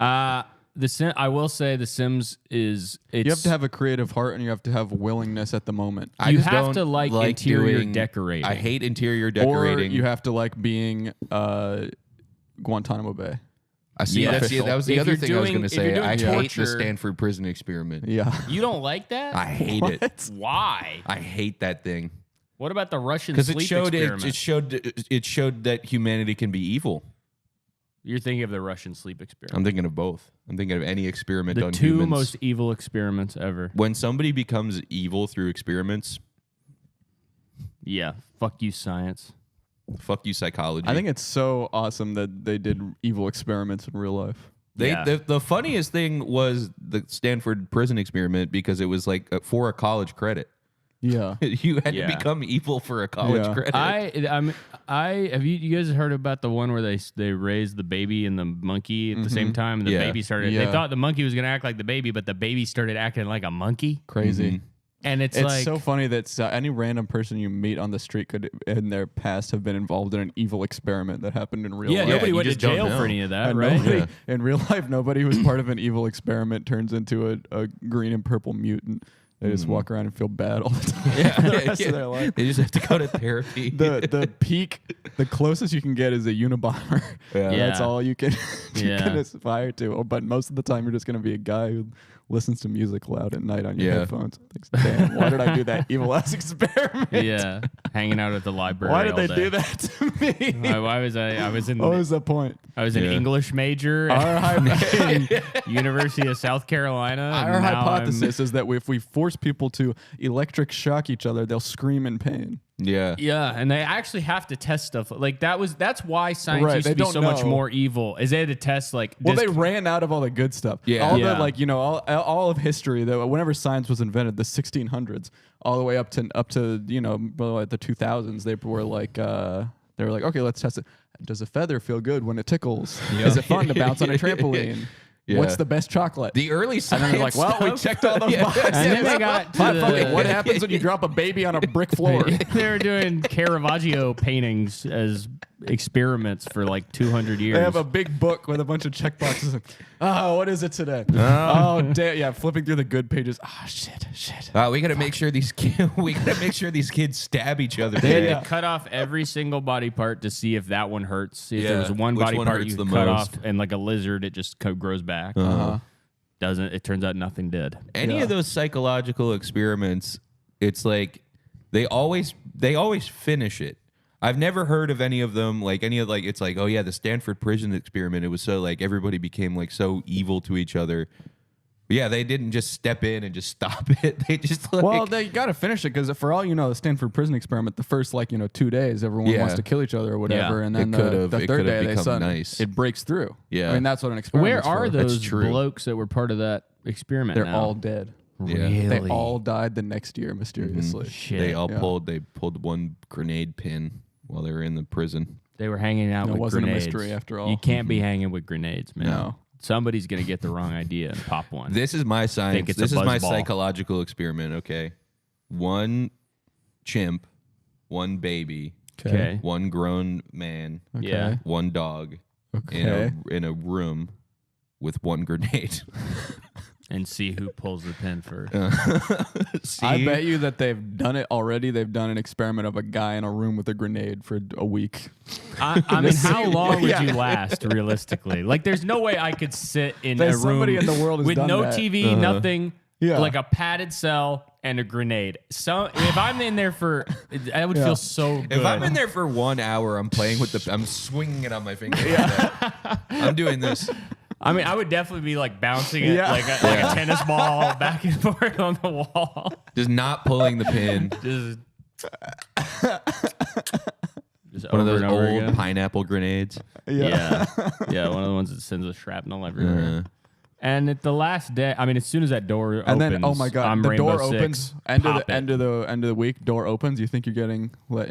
I will say The Sims is... You have to have a creative heart and you have to have willingness at the moment. You have to like interior decorating. I hate interior decorating. Or you have to like being Guantanamo Bay. I see. Yeah. That was the other thing I was going to say. I hate torture, the Stanford prison experiment. Yeah. You don't like that? I hate it. Why? I hate that thing. What about the Russian sleep experiment? experiment? It showed that humanity can be evil. You're thinking of the Russian sleep experiment. I'm thinking of both. I'm thinking of any experiment on The humans. two most evil experiments ever. When somebody becomes evil through experiments, yeah, fuck you, science. Fuck you, psychology. I think it's so awesome that they did evil experiments in real life. The funniest thing was the Stanford prison experiment because it was like for a college credit. Yeah, you had to become evil for a college credit. Have you guys heard about the one where they raised the baby and the monkey at the same time? And the baby started. They thought the monkey was gonna act like the baby, but the baby started acting like a monkey. Crazy. Mm-hmm. And it's like so funny that any random person you meet on the street could, in their past, have been involved in an evil experiment that happened in real life. Nobody went to jail for any of that, and right? In real life, nobody who's part of an evil experiment turns into a green and purple mutant. They just walk around and feel bad all the time. The rest of their life. They just have to go to therapy. The peak, the closest you can get is a Unabomber. That's all you can aspire to. But most of the time, you're just going to be a guy who listens to music loud at night on your headphones. Thinks, damn, why did I do that evil ass experiment? Yeah, hanging out at the library. Why did they do that to me? Why was I was in? What was the point? I was an English major at University of South Carolina. Our hypothesis is that if we force people to electric shock each other, they'll scream in pain. Yeah, and they actually have to test stuff like that. That's why science used to be so much more evil. Is they had to test like. Well, they ran out of all the good stuff. Yeah, all the all of history. Whenever science was invented, the 1600s, all the way up to the 2000s, they were like okay, let's test it. Does a feather feel good when it tickles? Is it fun to bounce on a trampoline? What's the best chocolate? The early science. And then they're like, well, we checked all those boxes. And then they got to what happens when you drop a baby on a brick floor? They were doing Caravaggio paintings as experiments for like 200 years. They have a big book with a bunch of check boxes. Oh, what is it today? Oh, damn. Yeah, flipping through the good pages. Oh, shit. We got to make sure these kids stab each other. They had to cut off every single body part to see if that one hurts. See if there was one body part you could cut off, and like a lizard, it just grows back. Doesn't it? Turns out nothing did. Any of those psychological experiments, it's like they always finish it. I've never heard of any of them, it's like, oh yeah, the Stanford prison experiment. It was so like everybody became like so evil to each other. But yeah, they didn't just step in and just stop it. They just they got to finish it because for all you know, the Stanford prison experiment, the first 2 days, everyone wants to kill each other or whatever, and then the third day it breaks through. Yeah, I mean that's what an experiment. Where are for. those blokes that were part of that experiment? They're all dead. Really? They all died the next year mysteriously. Shit. They all pulled one grenade pin while they were in the prison. They were hanging out with grenades. It wasn't a mystery after all. You can't be hanging with grenades, man. No. Somebody's going to get the wrong idea and pop one. This is my science. This is my psychological experiment, okay? One chimp, one baby, Okay. one grown man, Yeah. one dog Okay. in a room with one grenade. And see who pulls the pin first. I bet you that they've done it already. They've done an experiment of a guy in a room with a grenade for a week. I mean, how long would you last realistically? Like, there's no way I could sit in a room somebody in the world has with done no that. TV, nothing, Yeah. like a padded cell and a grenade. So if I'm in there for, I would feel so good. If I'm in there for 1 hour, I'm playing with I'm swinging it on my finger. I'm doing this. I mean, I would definitely be like bouncing it like a tennis ball back and forth on the wall. Just not pulling the pin. Just One of over those and over old again. pineapple grenades. Yeah. One of the ones that sends a shrapnel everywhere. And at the last day, I mean, as soon as that door opens, And then, oh my God, I'm the Rainbow door opens. Six, End of pop the it. end of the week, door opens. You think you're getting let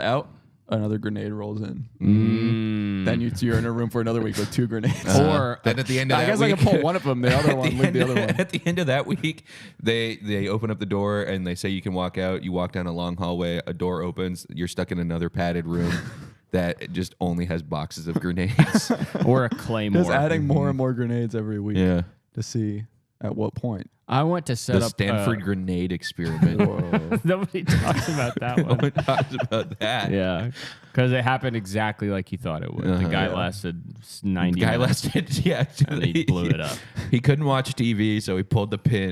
out. Another grenade rolls in. Then you're in a room for another week with 2 grenades. Or then at the end of I that guess week, I can pull one of them. The other one, leave the other one. At the end of that week, they open up the door and they say you can walk out. You walk down a long hallway. A door opens. You're stuck in another padded room that just only has boxes of grenades. Or a claymore. Just adding more and more grenades every week Yeah. to see at what point. I went to set The up Stanford grenade experiment. Whoa. Nobody talks about that No one. one talks about that. Yeah, because it happened exactly like he thought it would. The guy lasted 90 The guy minutes. lasted, yeah. And he blew it up. He couldn't watch TV, so he pulled the pin